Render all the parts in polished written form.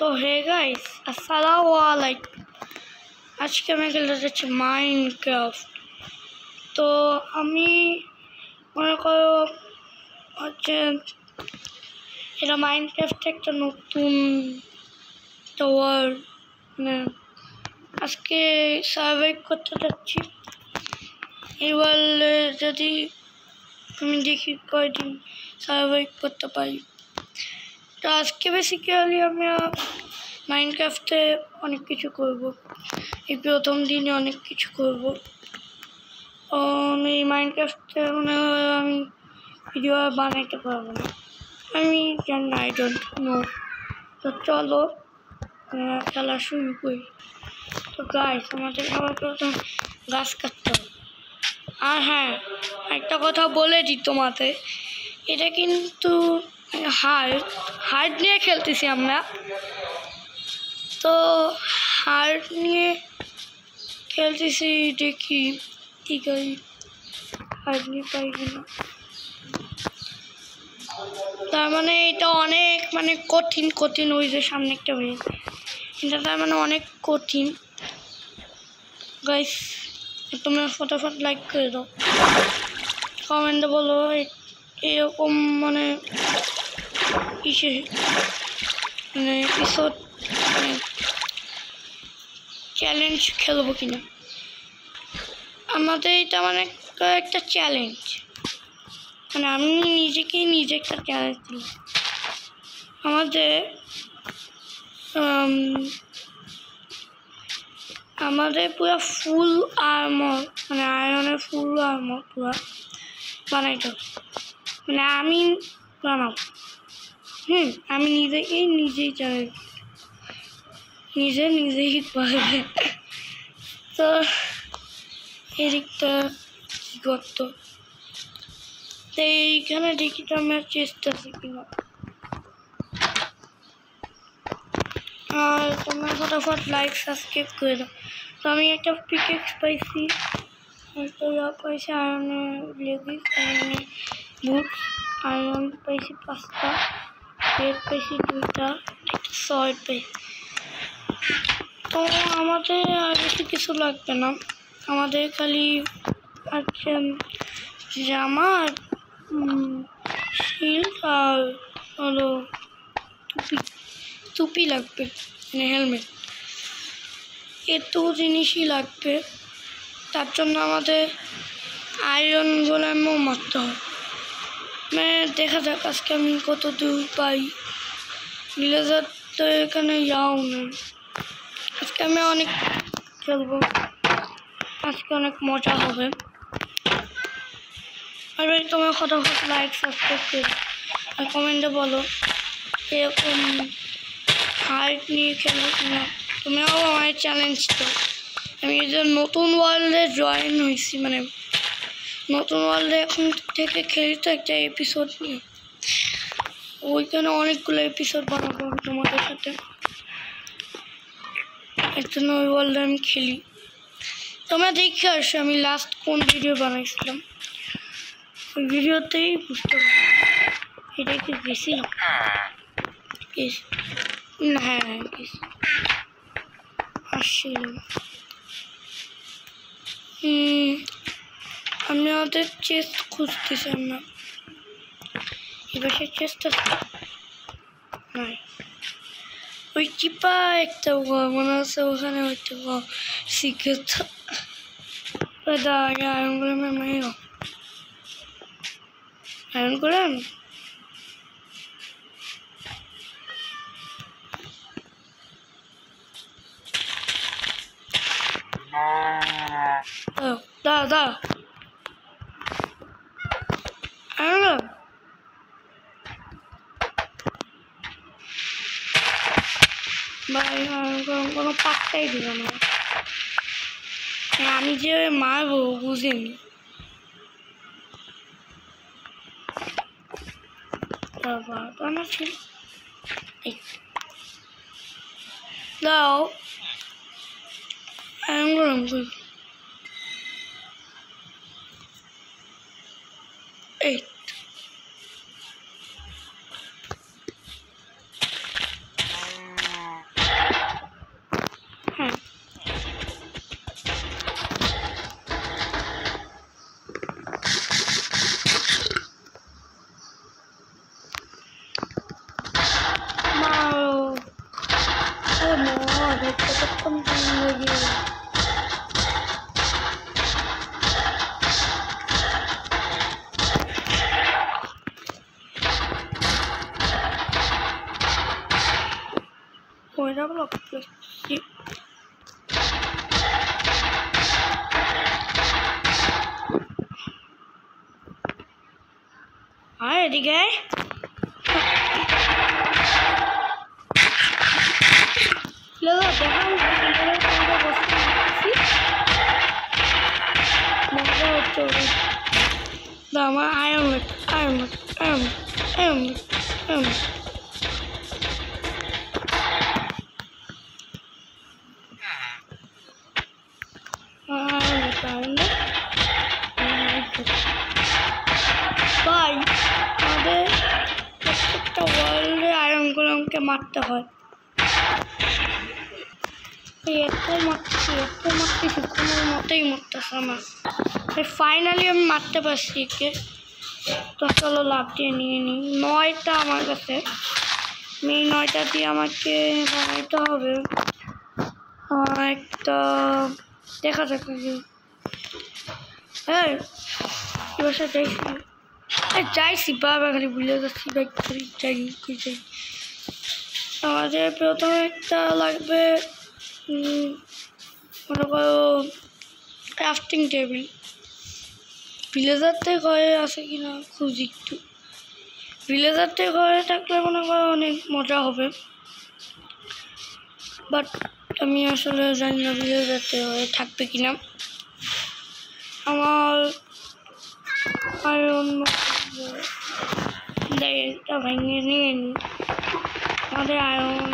তো hey guys, আসসালামু আলাইকুম। আজকে আমি খেলতে যাচ্ছি মাইনক্রাফট। তো আমি মনে করো হচ্ছে এটা মাইনক্রাফট একটা নতুন ওয়ার্ল্ড, মানে আজকে সার্ভাইভ করতে যাচ্ছি এই ওয়ার্ল্ডে। যদি আমি দেখি কয়দিন সার্ভাইভ করতে পারি। তো আজকে বেসিক্যালি আমি মাইনক্রাফটে অনেক কিছু করব। এই প্রথম দিনে অনেক কিছু করব। আমি মাইনক্রাফটে মনে হয় আমি ভিডিও বানাইতে পারবো না, আমি জানি না, আই ডোন্ট নো। তো চলো খেলা শুরু করি। তো গাইস, আমাদের সবার প্রথম গাছ কাটতে হবে। আর হ্যাঁ, একটা কথা বলে দিই তোমাদের, এটা কিন্তু হার্ড নিয়ে খেলতেছি আমরা। তো হার্ড নিয়ে খেলতেছি, দেখি ঠিক আছে হার্ড নিয়ে পাই কিনা। তার মানে এটা অনেক কঠিন ওই যে সামনে একটা হয়েছে, এটা তার মানে অনেক কঠিন। গাইস, তোমরা ফটাফট লাইক করে দাও, কমেন্টে বলো এরকম এপিসোড চ্যালেঞ্জ খেলবো কিনা। আমাদের এটা একটা চ্যালেঞ্জ, আমি নিজে একটা চ্যালেঞ্জ দিই। আমাদের পুরো ফুল আর্মর, আয়রনের ফুল আর্মর পুরো বানাইতে হবে। আমি বানাবো, আমি নিজেই চালাই, নিজেই পারবে। তো এদিকটা কি করতো, তো এইখানে দেখি তো আমার চেষ্টা শিখি না। আর তোমরা ফটাফট লাইক সাবস্ক্রাইব করে দাও। তো আমি একটা পিকেক্স পাইছি, পাইছি আয়রনের লেগিস, আয়রনের বুট, আয়রন পাইছি 5টা, বেড পাইছি 2টা, একটা শর্ট পাইছি। তো আমাদের আর বেশি কিছু লাগবে না, আমাদের খালি আছে জামা, শিল্ড আর হলো টুপি লাগবে, হেলমেট। এত জিনিসই লাগবে। তার জন্য আমাদের আয়রন গোলামও মারতে হবে। দেখা যাক আজকে আমি কত দূর পাই। ভিলেজার তো এখানে যাও না, আজকে আমি অনেক খেলবো, আজকে অনেক মজা হবে। আর তোমার ফটাফট লাইক সাবস্ক্রাইব করো আর কমেন্টে বলো এরকম হার্ড নিয়ে খেলো কিনা। তুমিও আমার চ্যালেঞ্জ তো, আমি এই যে নতুন ওয়ার্ল্ডে জয়েন হয়েছি, নতুন ওয়ার্ল্ডে এখন থেকে খেলি তো একটা এপিসোড নিয়ে। ওইখানে অনেকগুলো এপিসোড বানাবো আমি তোমাদের সাথে, এর জন্য ওই ওয়ার্ল্ডে আমি খেলি। তোমরা দেখে আসো আমি লাস্ট কোন ভিডিও বানাইছিলাম, ওই ভিডিওতেই বুঝতে পারো। এটা কি বেশি না? হ্যাঁ আসছিলাম। আমি আমাদের চেস্ট খুঁজতেছি, আমরা এবার সে চেষ্টা ওই চিপা একটা মনে হচ্ছে ওখানে হয়তো সিক্রেট আয়রন করেন। দা কোনো পাত্তাই দিল না। আমি যে মারবো বুঝিনি। দাও এই কতক্ষণ টাইম লাগে ওইটা ব্লক করছি আয় এদিকে আমার আয়রন ভাই আমাদের প্রত্যেকটা ওয়ার্ল্ডে আয়রন গোলামকে মারতে হয় এত মারতেছি কোনো মতেই মরতেছে আমার ফাইনালি আমি মারতে পারছি একে তো চলো লাভ দিয়ে নিয়ে নিই 9টা আমার কাছে এই 9টা দিয়ে আমাকে বানাইতে হবে একটা দেখা যাক হ্যাঁ কি বাসা যাইছি বাবা খালি ভুলে যাচ্ছি বাইক যাই আমাদের প্রথমে একটা লাগবে মনে করো ক্রাফটিং টেবিল ভিলেজার থেকে ঘরে আছে কিনা খুঁজি একটু ভিলেজার থেকে ঘরে থাকলে মনে করো অনেক মজা হবে বাট আমি আসলে জানি না ভিলেজার থেকে ঘরে থাকবে কিনা আমার আয়রন এটা ভেঙে নিয়ে নিই আমাদের আয়রন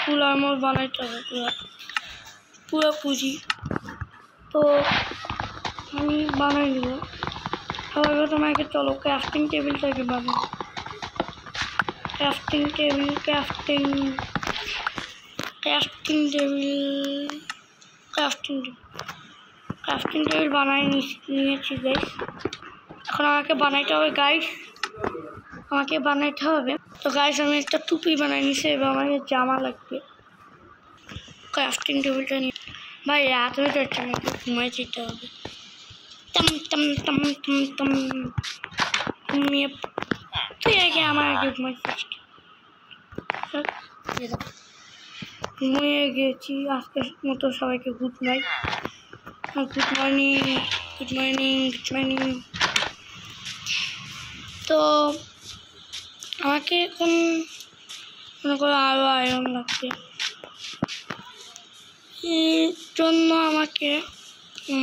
ফুল আর্মর বানাইতে হবে পুরো পুঁজি তো আমি বানাই নেব তাহলে তোমাকে চলো ক্রাফটিং টেবিলটাকে বানাই ক্রাফটিং টেবিল বানাই নিয়েছি গাইস এখন আমাকে বানাইতে হবে গাইস তো গাইস আমি একটা টুপি বানাই নিয়েছি এবার আমাকে জামা লাগবে ক্রাফটিং টেবিলটা নিয়ে ভাই রাত হয়ে যাচ্ছে আমাকে ঘুমায় যেতে হবে তুই আগে আমার আগে ঘুমাইছিস ঘুমিয়ে গেছি আজকের মতো সবাইকে গুড মর্নিং তো আমাকে এখন মনে করো আরও আয়রন লাগবে এর জন্য আমাকে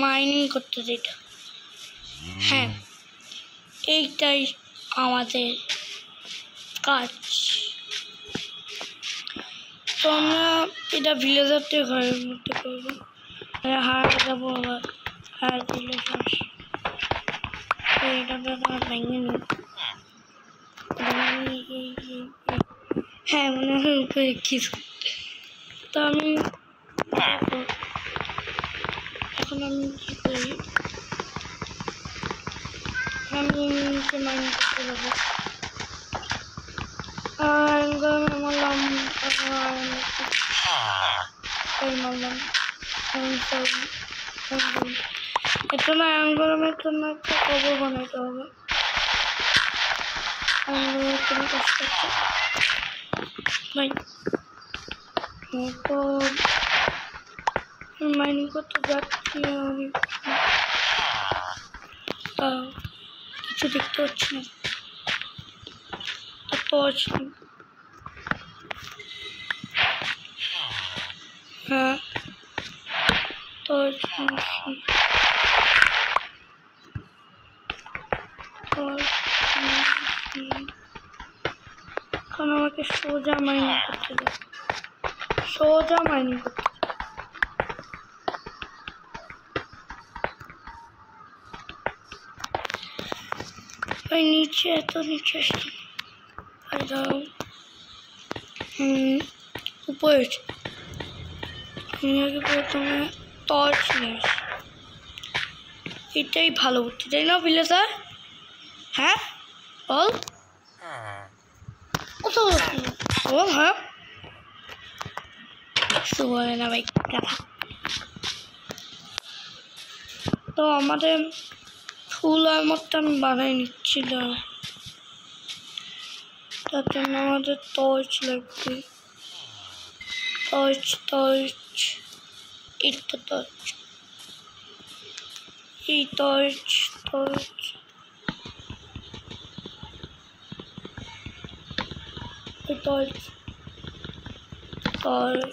মাইনিং করতে দিতে হ্যাঁ এইটাই আমাদের কাজ তো আমরা এটা ভিলেজার থেকে ঘরের মধ্যে করবো হারা যাবো আবার হারা দিলে এটা ভেঙে নিই হ্যাঁ মনে হয় উপরে কিছু তো আমি এখন আমি কী করি আমি মাইনিং করতে যাবো মারলাম এটা না আয়রন গরমের জন্য একটা কবর বানাইতে হবে ভাই তো মাইনিং করতে যাচ্ছি আমি কিছু দেখতে পাচ্ছি না টর্চ হ্যাঁ টর্চ এখন আমাকে সোজা মাইনিং করতে হবে ওই নিচে এত নিচে দাও উপরে আগে প্রথমে টর্চ নিয়ে এটাই ভালো বুদ্ধি তাই না ভিলেজার হ্যাঁ বল ও হ্যাঁ কিছু বলে না ভাই কথা। তো আমাদের ফুলের মতো আমি বানাই নিচ্ছিলাম, তার জন্য আমাদের টর্চ লাগবে। টর্চ এটা টর্চ, এই টর্চ টর্চ টর্চ টর্চ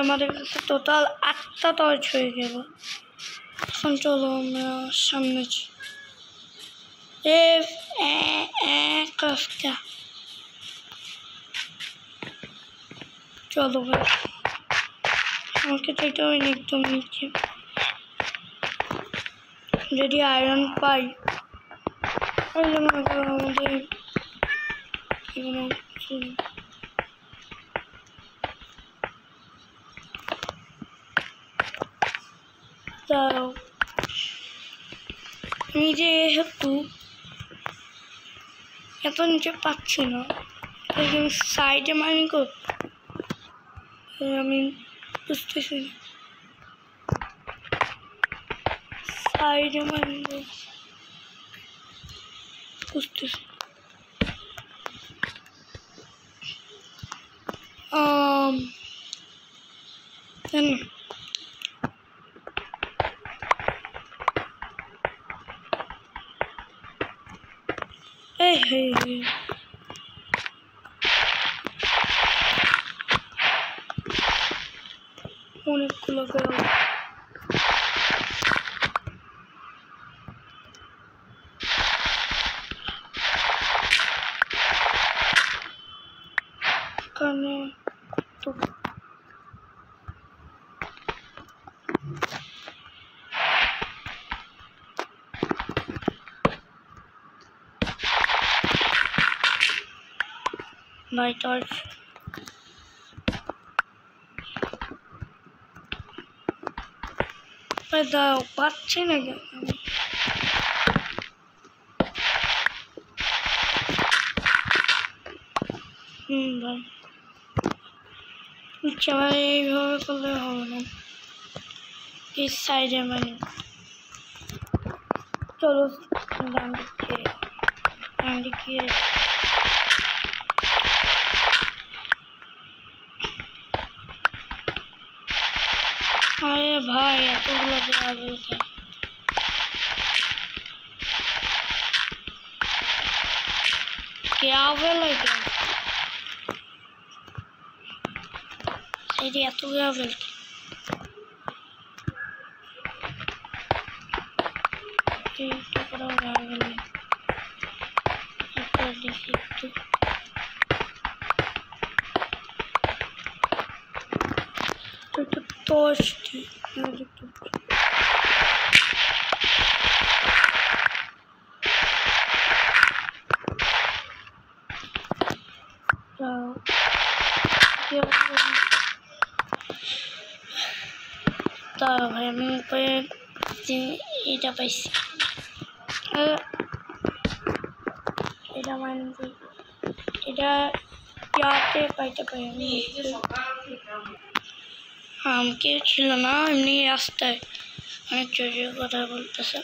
আমাদের কাছে টোটাল 8টা টর্চ হয়ে গেল। এখন চলো আমরা সামনে চলো ভাই, আমাকে যেতে হয়নি একদম নিচে। যদি আয়রন পাই ওই জন্য আমাদের দাঁড়াও, আমি যেহেতু এত নিচে পাচ্ছি না, আমি সাইডে মাইনিং করব, আমি বুঝতেছি না সাইডে মাইনিং করব, বুঝতেছি। Hey. অনেকগুলো গেল। এখানে তো my torch. দাও পাচ্ছি না কেন? ভাই আবার এইভাবে করলে হবে না, এই সাইডে মানে চলো ডান দিকে আরে ভাই এতগুলো দেওয়া বলতে क्या वेल है एत वेल ভাই আমি এটা পাইছি, এটা মানে এটা ইয়াতে পাইতে পারি আমি, কেউ ছিল না, এমনি রাস্তায় অনেক জোরে কথা বলতেছে,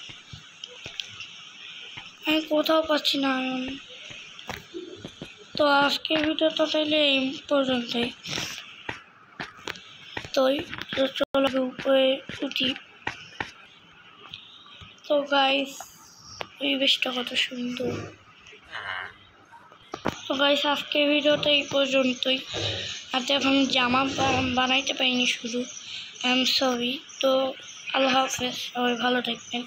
আমি কোথাও পাচ্ছি না। তো আজকের ভিডিওটা তাইলে এই পর্যন্তই, তো চলো উপরে উঠি। তো গাইস পরিবেশটা কত সুন্দর। তো গাইস আজকের ভিডিওটা এই পর্যন্তই, আর এখন জামা বানাইতে পারিনি শুধু, আই এম সরি। তো আল্লাহ হাফেজ, সবাই ভালো থাকবেন।